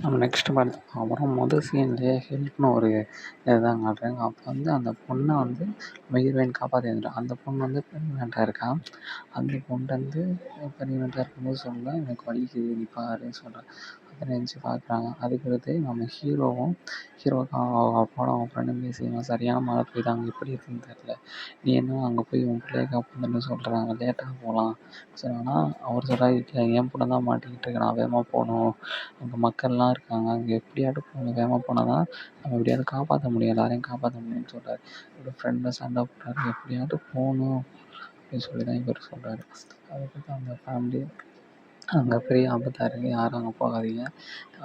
நம்ம நெக்ஸ்ட்டு பார்த்து அப்புறம் மொதல் சீன்லேயே ஹெல்ப்னு ஒரு இதுதான் காட்டுறாங்க. அப்போ வந்து அந்த பொண்ணை வந்து நம்ம ஹீரோயின் காப்பாற்றி வந்துட்டா. அந்த பொண்ணு வந்து ப்ரெக்னெண்ட்டாக இருக்கா. அந்த பொண்ணு வந்து ப்ரெக்னெண்ட்டாக இருக்கும்போது சொல்றா, "எனக்கு வலிக்குது நீ பாருன்னு" சொல்றா. அப்புறம் எந்திச்சு பார்க்குறாங்க. அதுக்கடுத்து நம்ம ஹீரோவுக்கு அவங்க அப்பாவோட அவங்க ஃப்ரெண்டும் பேசிக்கிறான். "சரியான மழை பெய்யுது, அங்கே எப்படி இருக்குன்னு தெரியல. நீ என்ன அங்கே போய் உன் பிள்ளைய காப்பாத்துன்னு சொல்கிறாங்க, லேட்டாக போகலாம்." சரி ஆனால் அவர் சொல்கிறாரு, "இல்லை என் பொண்ணு தான் மாட்டிக்கிட்டு இருக்கு, நான் வேகமாக போகணும். அங்கே மக்கள்லாம் இருக்காங்க, அங்கே எப்படியாட்டும் போகணும், வேகமாக போனால் தான் நம்ம எப்படியாவது காப்பாற்ற முடியும், எல்லாரையும் காப்பாற்ற முடியும்னு" சொல்கிறாரு. இவரோட ஃப்ரெண்டும் சண்டை போட்டாரு, "எப்படியாட்டும் போகணும்" அப்படின்னு சொல்லி தான் இவர் சொல்கிறாரு. அதுக்கப்புறம் அந்த ஃபேமிலி அங்கே பெரிய ஆபத்தாக இருக்குது, யாரும் அங்கே போகாதீங்க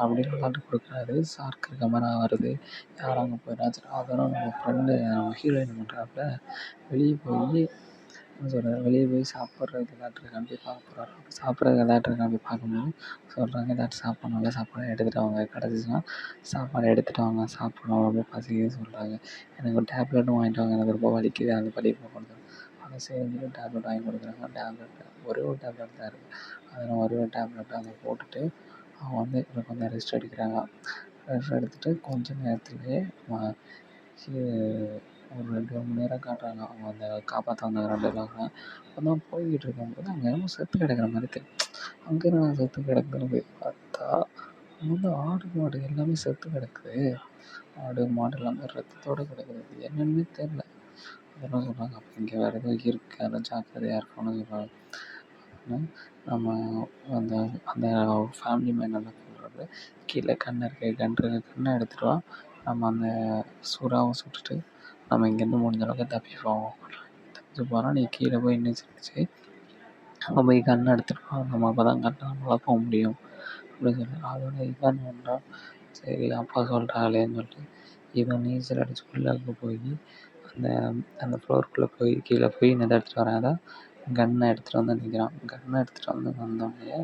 அப்படின்னு அலாட் கொடுக்குறாரு. ஷார்க் இருக்க மாதிரி வருது, யாரும் அங்கே போயிடாது. அதெல்லாம் நம்ம ஃப்ரெண்டு நம்ம ஹீரோயின் பண்ணுறாப்புல வெளியே போய் என்ன சொல்கிறது, வெளியே போய் சாப்பிட்றதுக்கு ஏதாட்டும் இருக்கான்னு போய் பார்க்க போகிறாரு. அப்படி சாப்பிட்றதுக்கு ஏதாட்டும் இருக்கான்னு போய் பார்க்கும்போது சொல்கிறாங்க, ஏதாட்டும் சாப்பாடு நல்ல சாப்பாடாக எடுத்துகிட்டு வாங்க, கிடச்சிச்சின்னா சாப்பாடு எடுத்துகிட்டு வாங்க சாப்பிட்ணும், ரொம்ப பசிக்குதுன்னு சொல்கிறாங்க. எனக்கு ஒரு டேப்லெட்டும் வாங்கிட்டு வாங்க, எனக்கு ரொம்ப வலிக்குது, அந்த வலி போகணும். அதை சரின்னு டேப்லெட் வாங்கி கொடுக்குறாங்க. டேப்லெட் ஒரே ஒரு டேப்லெட் தான் இருக்குது. அதில் ஒரே ஒரு டேப்லெட்டை அங்கே போட்டுட்டு அவங்க வந்து இதில் கொஞ்சம் ரெஸ்ட் எடுக்கிறாங்க. ரெஸ்ட் எடுத்துகிட்டு கொஞ்ச நேரத்துலேயே ஒரு 2 மணி நேரம் காட்டுறாங்க. அவங்க அந்த காப்பாற்ற வந்த 2 பேரும் அப்போ தான் போய்கிட்டு இருக்கும்போது அங்கே என்னமோ செத்து கிடக்குற மாதிரி தெரியும். அங்கே என்ன செத்து கிடக்குதுன்னு போய் பார்த்தா அங்கே வந்து ஆடு மாடு எல்லாமே செத்து கிடக்குது. ஆடு மாடு எல்லாமே ரத்தத்தோடு கிடக்குது. அது என்னன்னே தெரில. அதெல்லாம் சொல்கிறாங்க. அப்போ இங்கே வேறு ஏதோ இருக்குது, அதெல்லாம் ஜாக்கிரதையாக இருக்கணும்னு சொல்கிறாங்க. நம்ம அந்த அந்த ஃபேமிலி மேன் என்ன சொல்கிறாரு, கீழே கண் இருக்குது, கண்ணை எடுத்துகிட்டு வா, நம்ம அந்த சுறாவை சுட்டுட்டு நம்ம இங்கேருந்து முடிஞ்ச அளவுக்கு தப்பிப்போம். தப்பிச்சு போகிறோம், நீ கீழே போய் நின்றுச்சு அங்கே போய் கண்ணை எடுத்துகிட்டு வா, நம்ம அப்போ தான் கரெக்டாக நம்மளால் போக முடியும் அப்படின்னு சொல்லி அதோட இவன் பண்ணுறான். சரி அப்பா சொல்கிறாளேன்னு சொல்லிட்டு இவன் நீச்சல் அடிச்சு உள்ளே போய் அந்த அந்த ஃப்ளோருக்குள்ளே போய் கீழே போய் இதை எடுத்துகிட்டு வரேன். அதான் கன்னை எடுத்துகிட்டு வந்து நிற்கிறான். கன்னை எடுத்துகிட்டு வந்து வந்தோடனே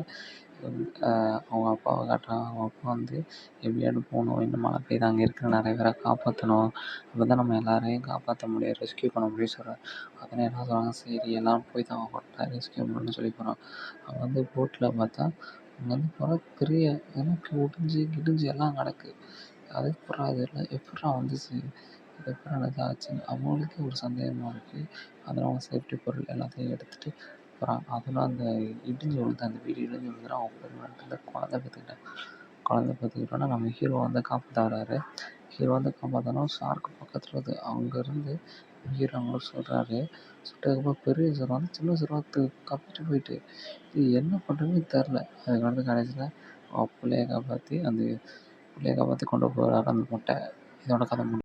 அவங்க அப்பாவை காட்டுறான். அவங்க அப்பா வந்து எப்படியாவது போகணும், இன்னும் மழை பெய்யுது, அங்கே இருக்கிற நிறைய பேரை காப்பாற்றணும், அப்போ தான் நம்ம எல்லாரையும் காப்பாற்ற முடியும், ரெஸ்க்யூ பண்ண முடியும்னு சொல்கிறார். அதனால் என்ன சொல்கிறாங்க, சரி எல்லாம் போய் தான் அவங்கள்ட்ட ரெஸ்க்யூ பண்ணணும்னு சொல்லி போகிறான். அவன் வந்து போட்டில் பார்த்தா அங்கே வந்து போகிற பெரிய எனக்கு ஒடிஞ்சு கிடிஞ்சு எல்லாம் கிடக்கு. அது எப்புட்றா இதெல்லாம் எப்புட்றா வந்துச்சு, இது எப்புட்றா இதாச்சுன்னு அவங்களுக்கே ஒரு சந்தேகமாக இருக்குது. அதில் அவன் சேஃப்டி பொருள் எல்லாத்தையும் எடுத்துகிட்டு போகிறான். அதில் அந்த இடிஞ்சு விழுந்த அந்த வீடு இடிஞ்சு விழுந்துடும். அவன் பெருமாள் குழந்தை பெற்றுக்கிட்டோன்னா நம்ம ஹீரோ வந்து காப்பாற்ற வர்றாரு. ஹீரோ வந்து காப்பாற்றணும், ஷார்க்கு பக்கத்தில் வருது. அங்கேருந்து ஹீரோ அவங்க சொல்கிறாரு. சுட்டதுக்கப்புறம் பெரிய சுறா வந்து சின்ன சுறாவுக்கு தப்பிச்சு போயிட்டு இது என்ன பண்ணுறதுன்னு தெரில. அதுக்கு வந்து கடைசியில் அவன் பிள்ளைய காப்பாற்றி கொண்டு போகிறாரு அந்த முட்டை. இதோட கதை முடியும்.